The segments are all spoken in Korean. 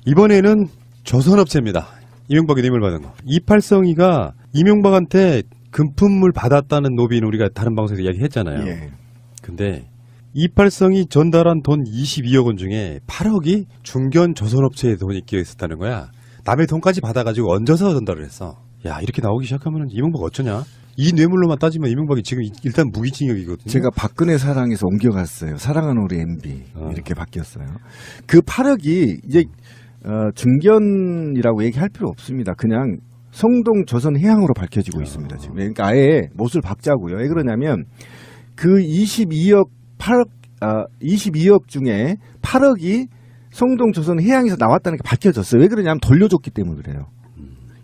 이번에는 조선업체입니다. 이명박이 뇌물 받은 거. 이팔성이가 이명박한테 금품을 받았다는 노비는 우리가 다른 방송에서 이야기했잖아요. 예. 근데 이팔성이 전달한 돈 22억 원 중에 8억이 중견 조선업체에 돈이 끼어 있었다는 거야. 남의 돈까지 받아가지고 얹어서 전달을 했어. 야, 이렇게 나오기 시작하면 이명박 어쩌냐? 이 뇌물로만 따지면 이명박이 지금 일단 무기징역이거든요. 제가 박근혜 사랑에서 옮겨갔어요. 사랑하는 우리 MB 이렇게 바뀌었어요. 그 8억이 이제 중견이라고 얘기할 필요 없습니다. 그냥 성동 조선해양으로 밝혀지고 있습니다. 지금. 그러니까 아예 못을 박자고요. 왜 그러냐면 그 22억 중에 8억이 성동 조선해양에서 나왔다는 게 밝혀졌어요. 왜 그러냐면 돌려줬기 때문에 그래요.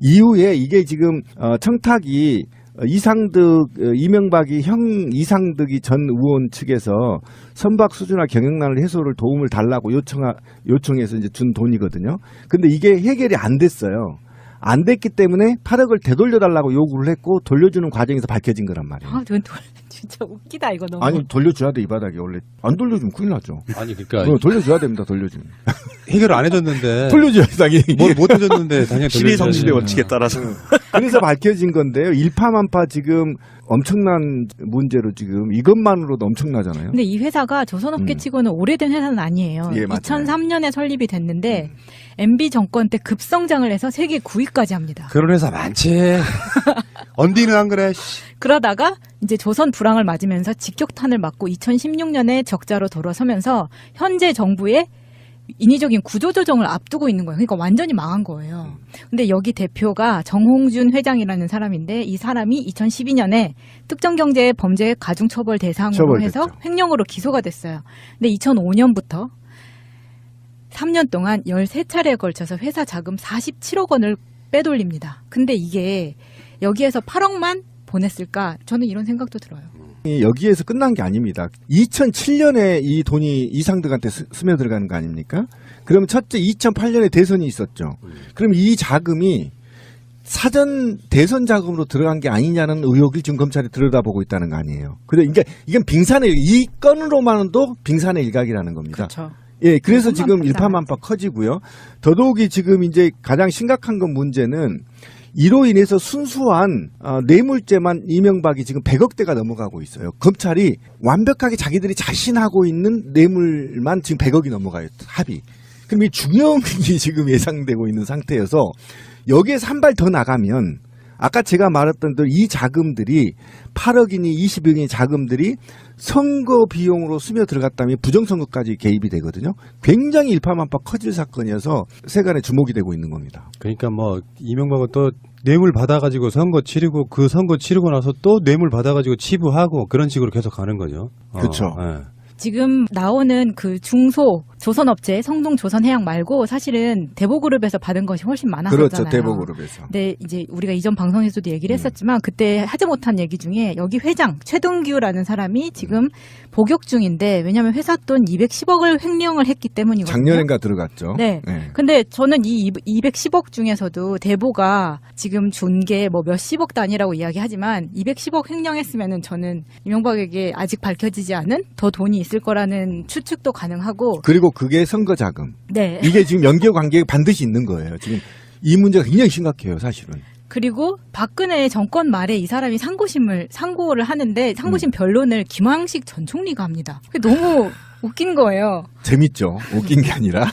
이후에 이게 지금 청탁이 이상득, 이명박이 형 이상득이 전 의원 측에서 선박 수주나 경영난을 해소를 도움을 달라고 요청해서 이제 준 돈이거든요. 근데 이게 해결이 안 됐어요. 안 됐기 때문에 8억을 되돌려달라고 요구를 했고 돌려주는 과정에서 밝혀진 거란 말이에요. 아, 진짜 웃기다 이거 너무. 아니 돌려줘야 돼 이 바닥에 원래 안 돌려주면 큰일 나죠. 아니 그러니까 돌려줘야 됩니다. 돌려주면. 해결을 안 해줬는데 돌려줘야 당연히. 못 해줬는데 당연히 신의 성실의 돌려줘야지. 원칙에 따라서. 그래서 밝혀진 건데요. 일파만파 지금 엄청난 문제로 지금 이것만으로도 엄청나잖아요. 근데 이 회사가 조선업계 치고는 오래된 회사는 아니에요. 예, 맞아요. 2003년에 설립이 됐는데 MB 정권 때 급성장을 해서 세계 9위까지 합니다. 그런 회사 많지. 언디는 안 그래. 그러다가 이제 조선 불황을 맞으면서 직격탄을 맞고 2016년에 적자로 돌아서면서 현재 정부의 인위적인 구조조정을 앞두고 있는 거예요. 그러니까 완전히 망한 거예요. 근데 여기 대표가 정홍준 회장이라는 사람인데 이 사람이 2012년에 특정경제 범죄 가중처벌 대상으로 해서 횡령으로 기소가 됐어요. 근데 2005년부터 3년 동안 13차례에 걸쳐서 회사 자금 47억 원을 빼돌립니다. 근데 이게 여기에서 8억만 보냈을까? 저는 이런 생각도 들어요. 여기에서 끝난 게 아닙니다. 2007년에 이 돈이 이상득한테 스며들어가는 거 아닙니까? 그러면 첫째 2008년에 대선이 있었죠. 그럼 이 자금이 사전 대선 자금으로 들어간 게 아니냐는 의혹을 지금 검찰이 들여다보고 있다는 거 아니에요. 그러니까 이건 빙산의 이 건으로만도 빙산의 일각이라는 겁니다. 그렇죠. 예, 그래서 지금 일파만파 커지고요. 더더욱이 지금 이제 가장 심각한 건 문제는 이로 인해서 순수한 뇌물죄만 이명박이 지금 100억대가 넘어가고 있어요. 검찰이 완벽하게 자기들이 자신하고 있는 뇌물만 지금 100억이 넘어가요. 합의. 그럼 이 중형이 지금 예상되고 있는 상태여서 여기에서 한 발 더 나가면 아까 제가 말했던 이 자금들이 8억이니 20억이니 자금들이 선거 비용으로 스며들어갔다면 부정선거까지 개입이 되거든요. 굉장히 일파만파 커질 사건이어서 세간에 주목이 되고 있는 겁니다. 그러니까 뭐 이명박은 또 뇌물 받아가지고 선거 치르고 그 선거 치르고 나서 또 뇌물 받아가지고 치부하고 그런 식으로 계속 가는 거죠. 그렇죠. 네. 지금 나오는 그 중소 조선업체 성동 조선해양 말고 사실은 대보그룹에서 받은 것이 훨씬 많았었잖아요. 그렇죠. 대보그룹에서. 근데 이제 우리가 이전 방송에서도 얘기를 했었지만 그때 하지 못한 얘기 중에 여기 회장 최동규라는 사람이 지금 복역 중인데 왜냐하면 회사 돈 210억을 횡령을 했기 때문이거든요. 작년인가 들어갔죠. 네. 네. 근데 저는 이 210억 중에서도 대보가 지금 준 게 뭐 몇십억 단위라고 이야기하지만 210억 횡령했으면은 저는 이명박에게 아직 밝혀지지 않은 더 돈이 있을 거라는 추측도 가능하고. 그리고 그게 선거 자금. 네. 이게 지금 연계 관계가 반드시 있는 거예요. 지금 이 문제가 굉장히 심각해요, 사실은. 그리고 박근혜 정권 말에 이 사람이 상고를 하는데 상고심 변론을 김황식 전 총리가 합니다. 그게 너무 웃긴 거예요. 재밌죠. 웃긴 게 아니라.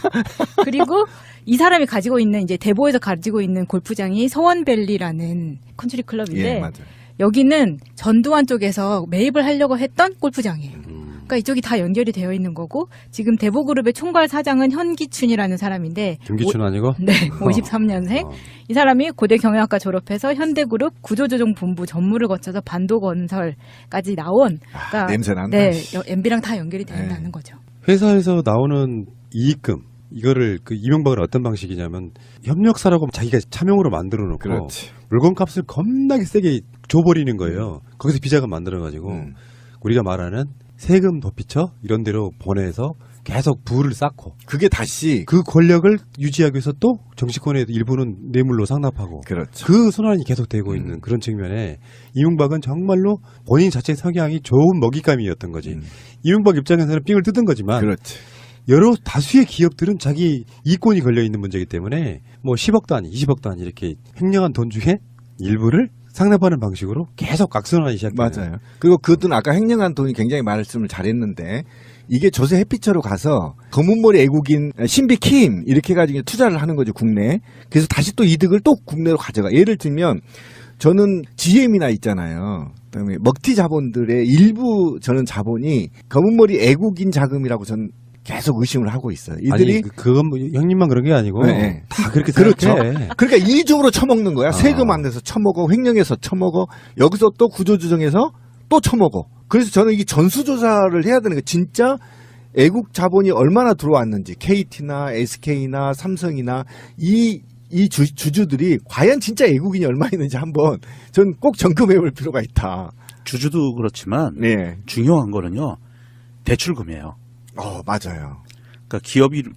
그리고 이 사람이 가지고 있는 이제 대보에서 가지고 있는 골프장이 서원밸리라는 컨트리 클럽인데 예, 맞아요. 여기는 전두환 쪽에서 매입을 하려고 했던 골프장이에요. 그러니까 이쪽이 다 연결이 되어 있는 거고 지금 대보그룹의 총괄 사장은 현기춘이라는 사람인데 김기춘 아니고? 네, 53년생. 이 사람이 고대 경영학과 졸업해서 현대그룹 구조조정본부 전무를 거쳐서 반도건설까지 나온. 그러니까 냄새 난다. 네, MB랑 다 연결이 되어 있는 거죠. 회사에서 나오는 이익금 이거를 그 이명박은 어떤 방식이냐면 협력사라고 자기가 차명으로 만들어 놓고 그렇지. 물건값을 겁나게 세게 줘버리는 거예요. 거기서 비자금 만들어가지고 우리가 말하는 세금 도피처 이런 데로 보내서 계속 부를 쌓고 그게 다시 그 권력을 유지하기 위해서 또 정치권의 일부는 뇌물로 상납하고 그렇죠. 그 순환이 계속되고 있는 그런 측면에 이명박은 정말로 본인 자체 성향이 좋은 먹잇감이었던 거지. 이명박 입장에서는 삥을 뜯은 거지만 그렇지. 여러 다수의 기업들은 자기 이권이 걸려 있는 문제이기 때문에 뭐 10억 단위, 20억 단위 이렇게 횡령한 돈 중에 일부를 상납하는 방식으로 계속 악순환이 시작돼요. 맞아요. 그리고 그 돈 아까 횡령한 돈이 굉장히 말씀을 잘했는데 이게 조세 해피처로 가서 검은머리 애국인 신비킴 이렇게 해가지고 투자를 하는 거죠 국내에. 그래서 다시 또 이득을 또 국내로 가져가. 예를 들면 저는 GM이나 있잖아요. 그다음에 먹튀 자본들의 일부 저는 자본이 검은머리 애국인 자금이라고 저는 계속 의심을 하고 있어요. 이들이 아니 그건 뭐 형님만 그런 게 아니고 네. 다 그렇게 그렇죠. 생각해. 그러니까 이중으로 처먹는 거야. 아. 세금 안 내서 처먹어, 횡령해서 처먹어, 여기서 또 구조조정해서 또 처먹어. 그래서 저는 이게 전수조사를 해야 되는 거예요. 진짜 애국 자본이 얼마나 들어왔는지, KT나 SK나 삼성이나 이 주주들이 과연 진짜 애국인이 얼마 있는지 한번 전 꼭 점검해 볼 필요가 있다. 주주도 그렇지만 네. 중요한 거는요. 대출금이에요. 맞아요. 그러니까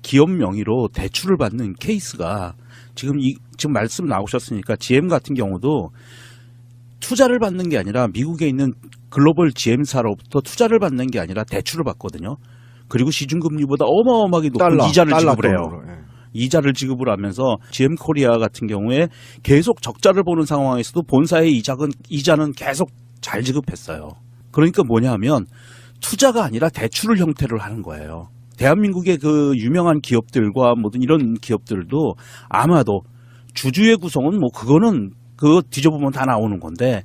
기업 명의로 대출을 받는 케이스가 지금 말씀 나오셨으니까 GM 같은 경우도 투자를 받는 게 아니라 미국에 있는 글로벌 GM사로부터 투자를 받는 게 아니라 대출을 받거든요. 그리고 시중금리보다 어마어마하게 높은 이자를 지급을 해요. 돈으로, 예. 이자를 지급을 하면서 GM 코리아 같은 경우에 계속 적자를 보는 상황에서도 본사의 이자는 계속 잘 지급했어요. 그러니까 뭐냐 하면 투자가 아니라 대출을 형태를 하는 거예요. 대한민국의 그 유명한 기업들과 모든 이런 기업들도 아마도 주주의 구성은 뭐 그거는 그거 뒤져보면 다 나오는 건데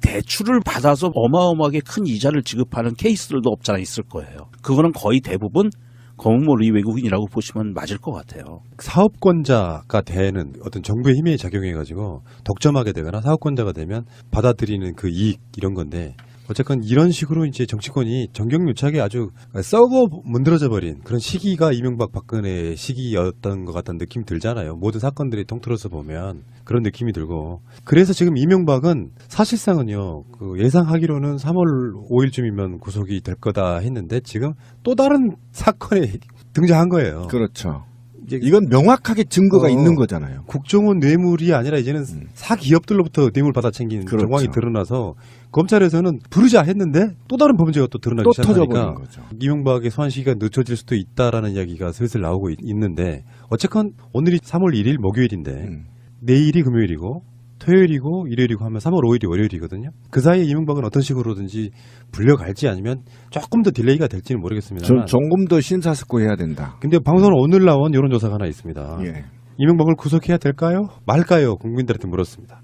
대출을 받아서 어마어마하게 큰 이자를 지급하는 케이스들도 없잖아 있을 거예요. 그거는 거의 대부분 검은머리 외국인이라고 보시면 맞을 것 같아요. 사업권자가 되는 어떤 정부의 힘에 작용해가지고 독점하게 되거나 사업권자가 되면 받아들이는 그 이익 이런 건데 어쨌건 이런 식으로 이제 정치권이 정경유착에 아주 썩어 문드러져 버린 그런 시기가 이명박 박근혜 시기였던 것 같다는 느낌이 들잖아요. 모든 사건들이 통틀어서 보면 그런 느낌이 들고 그래서 지금 이명박은 사실상은요 그 예상하기로는 3월 5일쯤이면 구속이 될 거다 했는데 지금 또 다른 사건에 등장한 거예요. 그렇죠. 이건 명확하게 증거가 있는 거잖아요. 국정원 뇌물이 아니라 이제는 사기업들로부터 뇌물 받아 챙긴 그렇죠. 정황이 드러나서 검찰에서는 부르자 했는데 또 다른 범죄가 또 드러나기 또 시작하니까 터져버린 거죠. 이명박의 소환 시기가 늦춰질 수도 있다라는 이야기가 슬슬 나오고 있는데 어쨌건 오늘이 3월 1일 목요일인데 내일이 금요일이고 토요일이고 일요일이고 하면 3월 5일이 월요일이거든요. 그 사이에 이명박은 어떤 식으로든지 불려갈지 아니면 조금 더 딜레이가 될지는 모르겠습니다만 조금 더 심사숙고해야 된다. 근데 방송은 오늘 나온 여론조사가 하나 있습니다. 예. 이명박을 구속해야 될까요? 말까요? 국민들한테 물었습니다.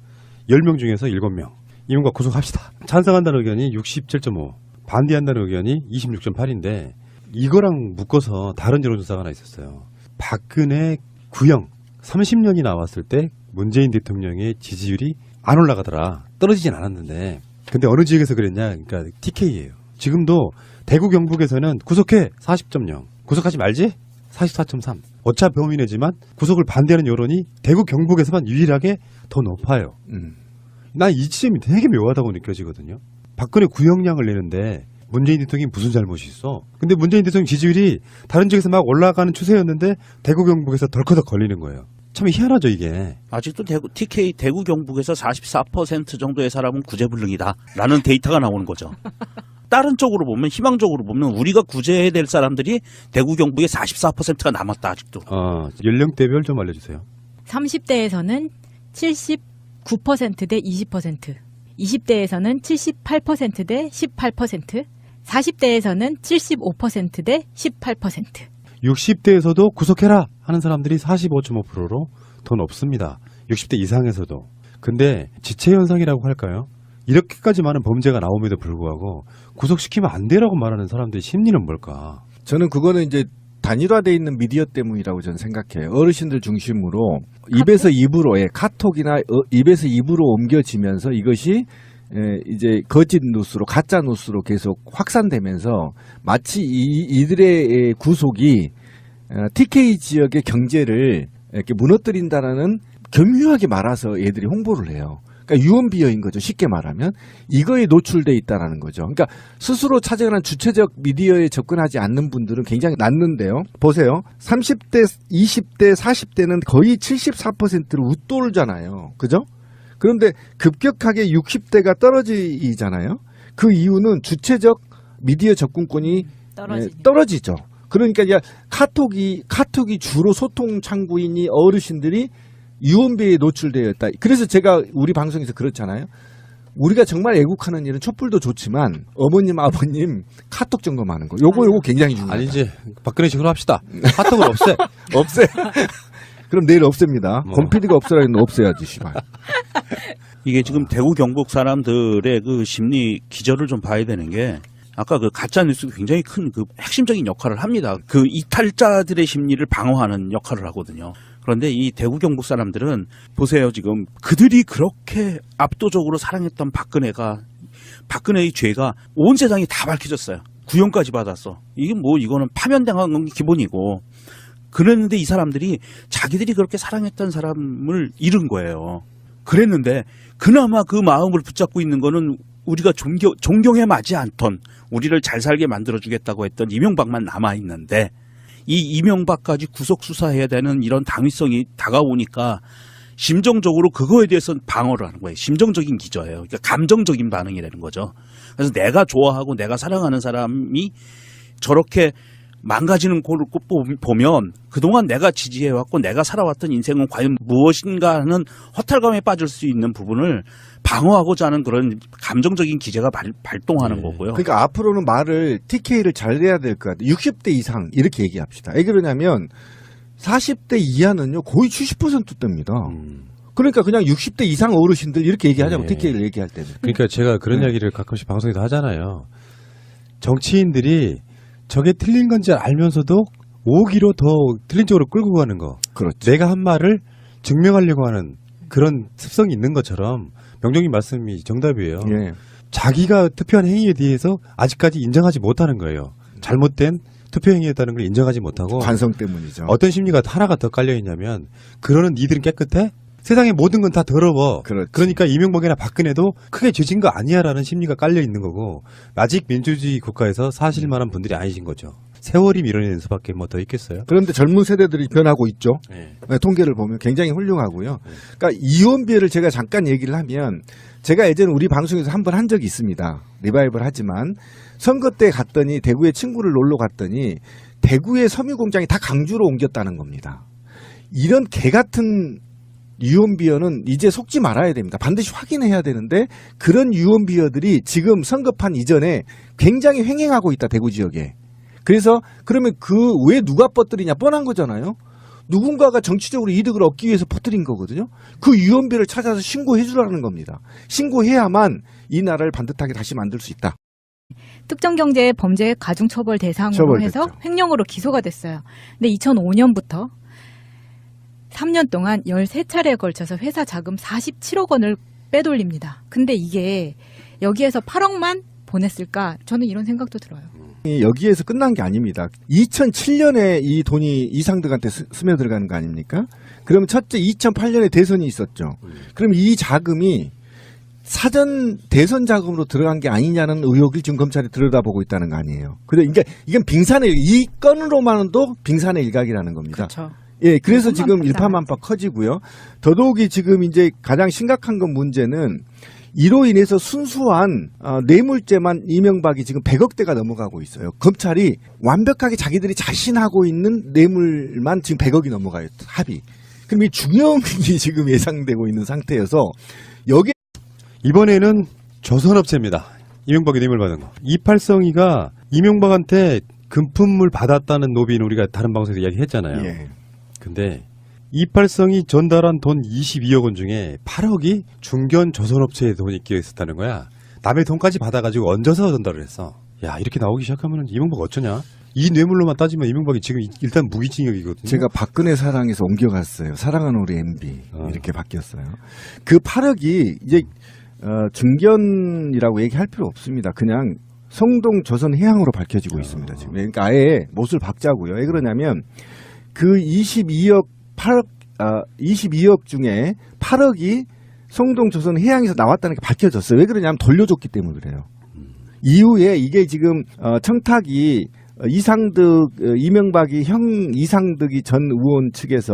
10명 중에서 7명. 이명박 구속합시다. 찬성한다는 의견이 67.5, 반대한다는 의견이 26.8인데 이거랑 묶어서 다른 여론조사가 하나 있었어요. 박근혜 구형 30년이 나왔을 때 문재인 대통령의 지지율이 안 올라가더라. 떨어지진 않았는데 근데 어느 지역에서 그랬냐? 그러니까 TK예요. 지금도 대구 경북에서는 구속해 40.0, 구속하지 말지 44.3. 어차 범인이지만 구속을 반대하는 여론이 대구 경북에서만 유일하게 더 높아요. 난 이 지점이 되게 묘하다고 느껴지거든요. 박근혜 구형량을 내는데 문재인 대통령이 무슨 잘못이 있어? 근데 문재인 대통령 지지율이 다른 지역에서 막 올라가는 추세였는데 대구 경북에서 덜커덕 걸리는 거예요. 참 희한하죠 이게. 아직도 대구 경북에서 44% 정도의 사람은 구제불능이다라는 데이터가 나오는 거죠. 다른 쪽으로 보면 희망적으로 보면 우리가 구제해야 될 사람들이 대구 경북의 44%가 남았다 아직도. 연령대별 좀 알려주세요. 30대에서는 79% 대 20%, 20대에서는 78% 대 18%, 40대에서는 75% 대 18%. 60대에서도 구속해라 하는 사람들이 45.5%로 더 높습니다. 60대 이상에서도. 근데 지체현상이라고 할까요? 이렇게까지 많은 범죄가 나옴에도 불구하고 구속시키면 안 되라고 말하는 사람들의 심리는 뭘까? 저는 그거는 이제 단일화되어 있는 미디어 때문이라고 저는 생각해요. 어르신들 중심으로 입에서 입으로 카톡이나 입에서 입으로 옮겨지면서 이것이 이제 거짓 뉴스로 가짜 뉴스로 계속 확산되면서 마치 이들의 구속이 TK 지역의 경제를 이렇게 무너뜨린다라는 교묘하게 말아서 얘들이 홍보를 해요. 그러니까 유언비어인 거죠. 쉽게 말하면 이거에 노출돼 있다라는 거죠. 그러니까 스스로 찾아가는 주체적 미디어에 접근하지 않는 분들은 굉장히 낮는데요. 보세요. 30대, 20대, 40대는 거의 74%를 웃돌잖아요. 그죠? 그런데 급격하게 60대가 떨어지잖아요. 그 이유는 주체적 미디어 접근권이 떨어지죠. 그러니까 이제 카톡이 주로 소통 창구이니 어르신들이 유언비에 노출되어 있다. 그래서 제가 우리 방송에서 그렇잖아요. 우리가 정말 애국하는 일은 촛불도 좋지만 어머님, 아버님 카톡 점검하는 거. 요거 굉장히 중요하다. 아니지. 박근혜식으로 합시다. 카톡을 없애. 없애. 그럼 내일 없앱니다. 권 PD가 없애라 했는데 없애야지, 씨발. 이게 지금 대구 경북 사람들의 그 심리 기저를 좀 봐야 되는 게 아까 그 가짜 뉴스가 굉장히 큰 그 핵심적인 역할을 합니다. 그 이탈자들의 심리를 방어하는 역할을 하거든요. 그런데 이 대구 경북 사람들은 보세요. 지금 그들이 그렇게 압도적으로 사랑했던 박근혜의 죄가 온 세상이 다 밝혀졌어요. 구형까지 받았어. 이게 뭐 이거는 파면당한 건 기본이고. 그랬는데 이 사람들이 자기들이 그렇게 사랑했던 사람을 잃은 거예요. 그랬는데 그나마 그 마음을 붙잡고 있는 거는 우리가 존경에 맞지 않던 우리를 잘 살게 만들어주겠다고 했던 이명박만 남아있는데 이 이명박까지 구속 수사해야 되는 이런 당위성이 다가오니까 심정적으로 그거에 대해서 방어를 하는 거예요. 심정적인 기저예요. 그러니까 감정적인 반응이라는 거죠. 그래서 내가 좋아하고 내가 사랑하는 사람이 저렇게 망가지는 꼴을 보면 그동안 내가 지지해왔고 내가 살아왔던 인생은 과연 무엇인가 하는 허탈감에 빠질 수 있는 부분을 방어하고자 하는 그런 감정적인 기제가 발동하는 거고요. 그러니까 앞으로는 말을 TK를 잘 내야 될 것 같아요. 60대 이상 이렇게 얘기합시다. 왜 그러냐면 40대 이하는요 거의 70%대입니다. 그러니까 그냥 60대 이상 어르신들 이렇게 얘기하자고 TK를 얘기할 때는. 그러니까 제가 그런 이야기를 가끔씩 방송에서 하잖아요. 정치인들이 저게 틀린 건지 알면서도 오기로 더 틀린 쪽으로 끌고 가는 거. 그렇죠. 내가 한 말을 증명하려고 하는 그런 습성이 있는 것처럼 명정님 말씀이 정답이에요. 예. 자기가 투표한 행위에 대해서 아직까지 인정하지 못하는 거예요. 잘못된 투표 행위였다는 걸 인정하지 못하고 관성 때문이죠. 어떤 심리가 하나가 더 깔려 있냐면 그러는 니들은 깨끗해? 세상의 모든 건 다 더러워. 그렇지. 그러니까 이명박이나 박근혜도 크게 죄진 거 아니야라는 심리가 깔려 있는 거고 아직 민주주의 국가에서 사실 만한 분들이 아니신 거죠. 세월이 밀어내는 수밖에 뭐 더 있겠어요? 그런데 젊은 세대들이 변하고 있죠. 네. 네, 통계를 보면 굉장히 훌륭하고요. 그러니까 이혼비를 제가 잠깐 얘기를 하면 제가 예전에 우리 방송에서 한 번 한 적이 있습니다. 리바이벌 하지만 선거 때 갔더니 대구에 친구를 놀러 갔더니 대구의 섬유 공장이 다 강주로 옮겼다는 겁니다. 이런 개 같은 유언비어는 이제 속지 말아야 됩니다. 반드시 확인해야 되는데 그런 유언비어들이 지금 선거판 이전에 굉장히 횡행하고 있다. 대구 지역에. 그래서 그러면 그 왜 누가 퍼뜨리냐 뻔한 거잖아요. 누군가가 정치적으로 이득을 얻기 위해서 퍼뜨린 거거든요. 그 유언비어를 찾아서 신고해 주라는 겁니다. 신고해야만 이 나라를 반듯하게 다시 만들 수 있다. 특정 경제 범죄 가중처벌 대상으로 처벌됐죠. 해서 횡령으로 기소가 됐어요. 근데 2005년부터 3년 동안 13차례에 걸쳐서 회사 자금 47억 원을 빼돌립니다. 근데 이게 여기에서 8억만 보냈을까? 저는 이런 생각도 들어요. 여기에서 끝난 게 아닙니다. 2007년에 이 돈이 이상득한테 스며들어가는 거 아닙니까? 그러면 첫째 2008년에 대선이 있었죠. 그럼 이 자금이 사전 대선 자금으로 들어간 게 아니냐는 의혹을 지금 검찰이 들여다보고 있다는 거 아니에요. 그러니까 이건 빙산의 이 건으로만도 빙산의 일각이라는 겁니다. 그렇죠. 예, 그래서 지금 일파만파 일파만파 커지고요. 더더욱이 지금 이제 가장 심각한 건 문제는 이로 인해서 순수한 뇌물죄만 이명박이 지금 100억대가 넘어가고 있어요. 검찰이 완벽하게 자기들이 자신하고 있는 뇌물만 지금 100억이 넘어가요. 합의. 그럼 이 중형이 지금 예상되고 있는 상태여서 여기 이번에는 조선업체입니다. 이명박이 뇌물 받은 거. 이팔성이가 이명박한테 금품을 받았다는 노비는 우리가 다른 방송에서 이야기했잖아요. 예. 근데 이팔성이 전달한 돈 22억 원 중에 8억이 중견 조선업체에 돈이 끼어 있었다는 거야. 남의 돈까지 받아가지고 얹어서 전달을 했어. 야, 이렇게 나오기 시작하면 이명박 어쩌냐? 이 뇌물로만 따지면 이명박이 지금 일단 무기징역이거든요. 제가 박근혜 사랑에서 옮겨갔어요. 사랑하는 우리 MB 이렇게 바뀌었어요. 그 8억이 이제 중견이라고 얘기할 필요 없습니다. 그냥 성동 조선해양으로 밝혀지고 있습니다. 지금. 그러니까 아예 못을 박자고요. 왜 그러냐면 그 22억 중에 8억이 성동 조선해양에서 나왔다는 게 밝혀졌어요. 왜 그러냐면 돌려줬기 때문에 그래요. 이후에 이게 지금 청탁이 이명박이 형 이상득이 전 의원 측에서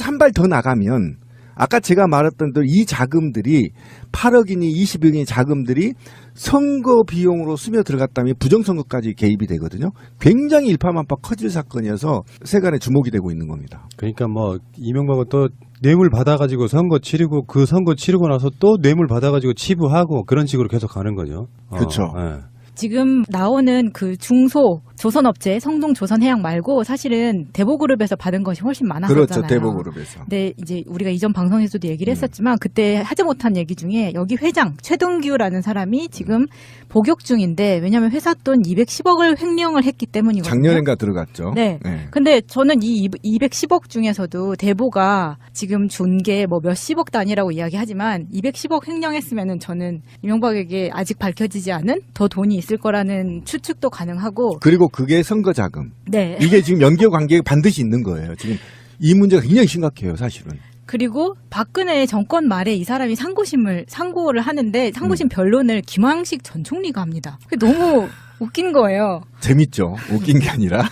한 발 더 나가면 아까 제가 말했던 대로 이 자금들이 8억이니 20억이니 자금들이 선거 비용으로 스며 들어갔다면 부정선거까지 개입이 되거든요. 굉장히 일파만파 커질 사건이어서 세간에 주목이 되고 있는 겁니다. 그러니까 뭐 이명박은 또 뇌물 받아가지고 선거 치르고 그 선거 치르고 나서 또 뇌물 받아가지고 치부하고 그런 식으로 계속 가는 거죠. 그렇죠. 예. 지금 나오는 그 중소 조선업체 성동 조선해양 말고 사실은 대보그룹에서 받은 것이 훨씬 많았었잖아요. 그렇죠. 대보그룹에서. 네, 이제 우리가 이전 방송에서도 얘기를 했었지만 그때 하지 못한 얘기 중에 여기 회장 최동규라는 사람이 지금 복역 중인데 왜냐하면 회사 돈 210억을 횡령을 했기 때문이거든요. 작년엔가 들어갔죠. 네. 근데 저는 이 210억 중에서도 대보가 지금 준 게 뭐 몇십억 단위라고 이야기하지만 210억 횡령했으면은 저는 이명박에게 아직 밝혀지지 않은 더 돈이 있을 거라는 추측도 가능하고. 그리고 그게 선거 자금. 네. 이게 지금 연계 관계가 반드시 있는 거예요. 지금 이 문제가 굉장히 심각해요, 사실은. 그리고 박근혜 정권 말에 이 사람이 상고를 하는데 상고심 변론을 김황식 전 총리가 합니다. 그게 너무 웃긴 거예요. 재밌죠. 웃긴 게 아니라.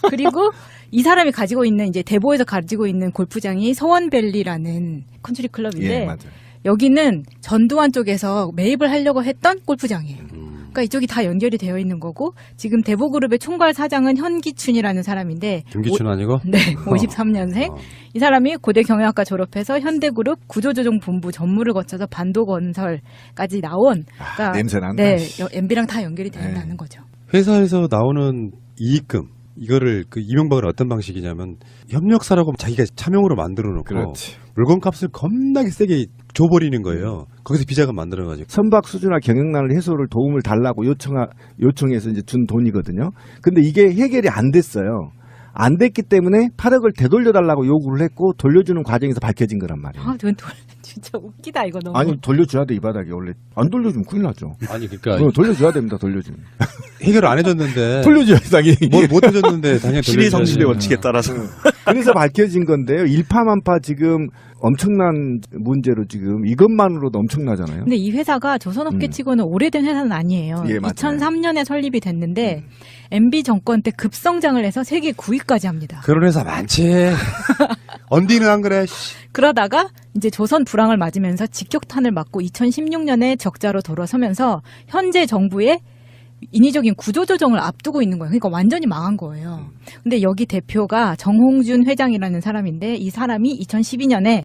그리고 이 사람이 가지고 있는 이제 대보에서 가지고 있는 골프장이 서원밸리라는 컨트리 클럽인데 예, 맞아요. 여기는 전두환 쪽에서 매입을 하려고 했던 골프장이에요. 그러니까 이쪽이 다 연결이 되어 있는 거고 지금 대보그룹의 총괄 사장은 현기춘이라는 사람인데 김기춘 아니고? 네, 53년생. 이 사람이 고대 경영학과 졸업해서 현대그룹 구조조정본부 전무를 거쳐서 반도건설까지 나온. 그러니까 냄새 난다. 네, MB랑 다 연결이 된다는 거죠. 회사에서 나오는 이익금 이거를 그 이명박은 어떤 방식이냐면 협력사라고 자기가 차명으로 만들어 놓고 그렇지. 물건값을 겁나게 세게 줘버리는 거예요. 거기서 비자금 만들어가지고. 선박 수주나 경영난을 해소를 도움을 달라고 요청해서 이제 준 돈이거든요. 근데 이게 해결이 안 됐어요. 안 됐기 때문에 8억을 되돌려달라고 요구를 했고 돌려주는 과정에서 밝혀진 거란 말이에요. 아, 진짜 웃기다 이거 너무. 아니 돌려줘야 돼 이 바닥에 원래 안 돌려주면 큰일 나죠. 아니 그러니까 돌려줘야 됩니다. 돌려주면 해결을 안 해줬는데 돌려줘야 당연히. 뭘 못 해줬는데 당연히 신의성실의 돌려줘야지. 원칙에 따라서. 그래서 밝혀진 건데요. 일파만파 지금 엄청난 문제로 지금 이것만으로도 엄청나잖아요. 근데 이 회사가 조선업계 치고는 오래된 회사는 아니에요. 예, 맞아요. 2003년에 설립이 됐는데 MB 정권 때 급성장을 해서 세계 9위까지 합니다. 그런 회사 많지. 언디는 안 그래. 씨. 그러다가 이제 조선 불황을 맞으면서 직격탄을 맞고 2016년에 적자로 돌아서면서 현재 정부의 인위적인 구조조정을 앞두고 있는 거예요. 그러니까 완전히 망한 거예요. 근데 여기 대표가 정홍준 회장이라는 사람인데 이 사람이 2012년에